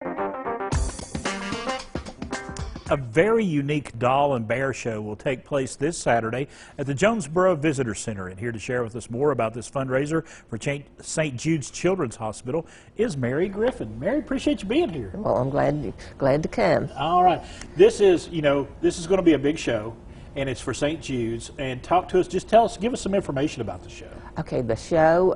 A very unique doll and bear show will take place this Saturday at the Jonesborough Visitors Center. And here to share with us more about this fundraiser for St. Jude's Children's Hospital is Mary Griffin. Mary, appreciate you being here. Well, I'm glad to come. All right. This is going to be a big show, and it's for St. Jude's. And talk to us, give us some information about the show. Okay, the show,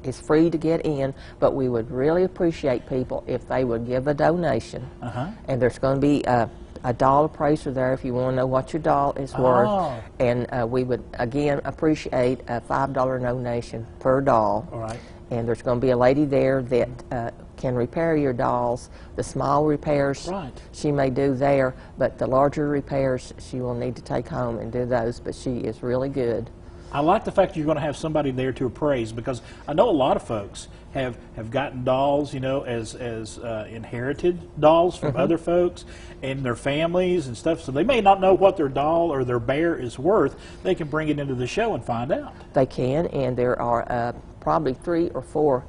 is free to get in, but we would really appreciate people if they would give a donation. And there's going to be a doll appraiser there if you want to know what your doll is worth. And we would, again, appreciate a $5 donation per doll. All right. And there's going to be a lady there that can repair your dolls. The small repairs she may do there, but the larger repairs she will need to take home and do those, but she is really good. I like the fact you're going to have somebody there to appraise, because I know a lot of folks have gotten dolls, as inherited dolls from other folks and their families and stuff, so they may not know what their doll or their bear is worth. They can bring it into the show and find out. They can, and there are probably 3 or 4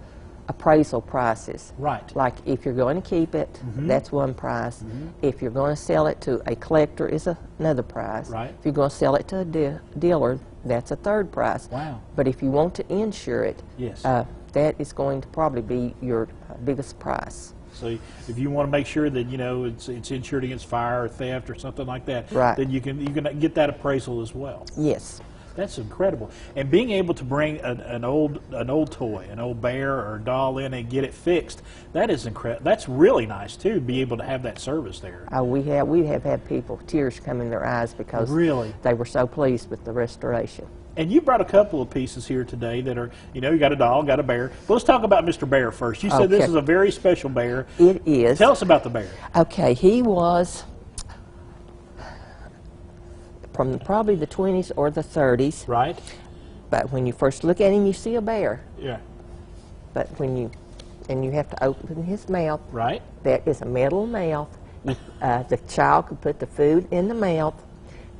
appraisal prices. Right. Like if you're going to keep it, that's one price. If you're going to sell it to a collector, is another price. Right. If you're going to sell it to a dealer, that's a third price. Wow. But if you want to insure it, that is going to probably be your biggest price. So if you want to make sure that it's insured against fire or theft or something like that, then you can get that appraisal as well. Yes. That's incredible. And being able to bring an old toy, an old bear or a doll in and get it fixed, that is incredible. That's really nice too, to be able to have that service there. We have had people, tears come in their eyes because they were so pleased with the restoration. And you brought a couple of pieces here today that are, you got a doll, got a bear. Well, let's talk about Mr. Bear first. You said this is a very special bear. It is. Tell us about the bear. Okay, he was from probably the 20s or the 30s. Right. But when you first look at him, you see a bear. Yeah. But you have to open his mouth. Right. There is a metal mouth. The child could put the food in the mouth.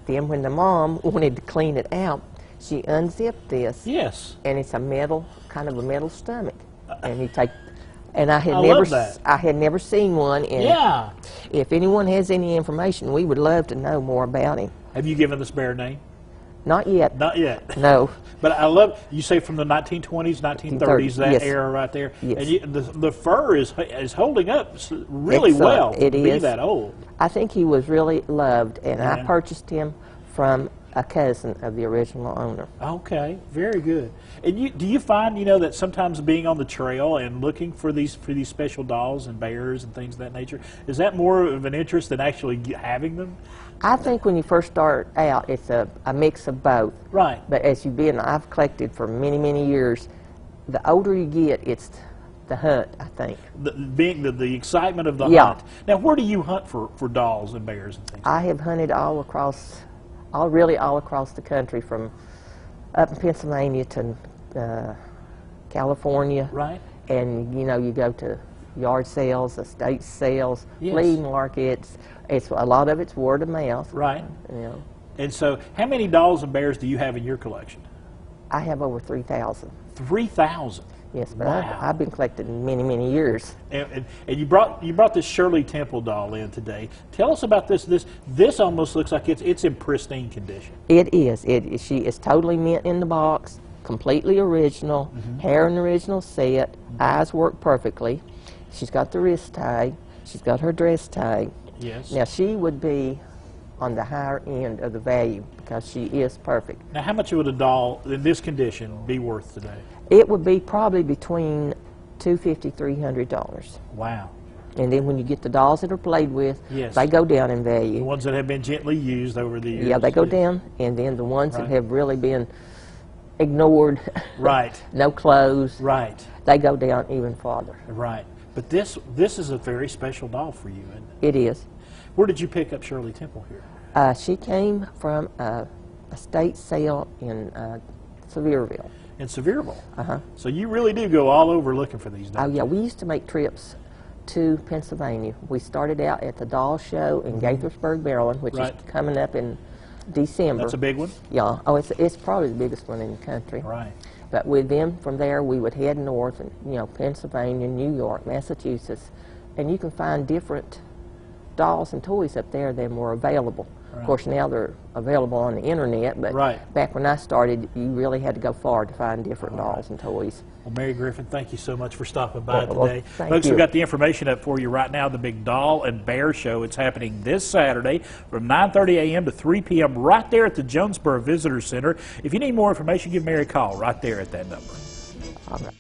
Then when the mom wanted to clean it out, she unzipped this. Yes. And it's kind of a metal stomach. And you take, and I had never seen one. And if anyone has any information, we would love to know more about him. Have you given this bear a name? Not yet. Not yet. No. But I love, you say from the 1920s, 1930s, that era right there. Yes. And the fur is holding up really well to be that old. I think he was really loved, and I purchased him from a cousin of the original owner. Okay, very good. And do you find, that sometimes being on the trail and looking for these special dolls and bears and things of that nature, is that more of an interest than actually having them? I think when you first start out, it's a mix of both. Right. But as I've collected for many, many years, the older you get, it's the hunt, I think. The excitement of the hunt. Now, where do you hunt for dolls and bears and things? I have hunted all across the country, from up in Pennsylvania to California. Right. And you go to yard sales, estate sales, flea markets. A lot of it's word of mouth. Right. And so, how many dolls and bears do you have in your collection? I have over 3,000. 3,000. Yes, but I've been collecting many, many years. And you brought this Shirley Temple doll in today. Tell us about this. This almost looks like it's in pristine condition. It is. She is totally mint in the box, completely original, hair in the original set, eyes work perfectly. She's got the wrist tag. She's got her dress tag. Yes. Now she would be on the higher end of the value because she is perfect. Now, how much would a doll in this condition be worth today? It would be probably between $250, $300. Wow. And then when you get the dolls that are played with, yes, they go down in value. The ones that have been gently used over the years. Yeah, they go down, and then the ones that have really been ignored, right, no clothes, right, they go down even farther. Right. But this is a very special doll for you, isn't it? It is. Where did you pick up Shirley Temple here? She came from a estate sale in Sevierville. In Sevierville? So you really do go all over looking for these dolls. Oh, yeah. We used to make trips to Pennsylvania. We started out at the doll show in Gaithersburg, Maryland, which is coming up in December. That's a big one? Yeah. Oh, it's probably the biggest one in the country. Right. But with them, from there, we would head north, and Pennsylvania, New York, Massachusetts, and you can find different dolls and toys up there than were available. Right. Of course, now they're available on the internet, but back when I started, you really had to go far to find different dolls and toys. Well, Mary Griffin, thank you so much for stopping by today. Well, Folks, we've got the information up for you right now, the big Doll and Bear Show. It's happening this Saturday from 9:30 a.m. to 3 p.m. right there at the Jonesborough Visitors Center. If you need more information, give Mary a call right there at that number. All right.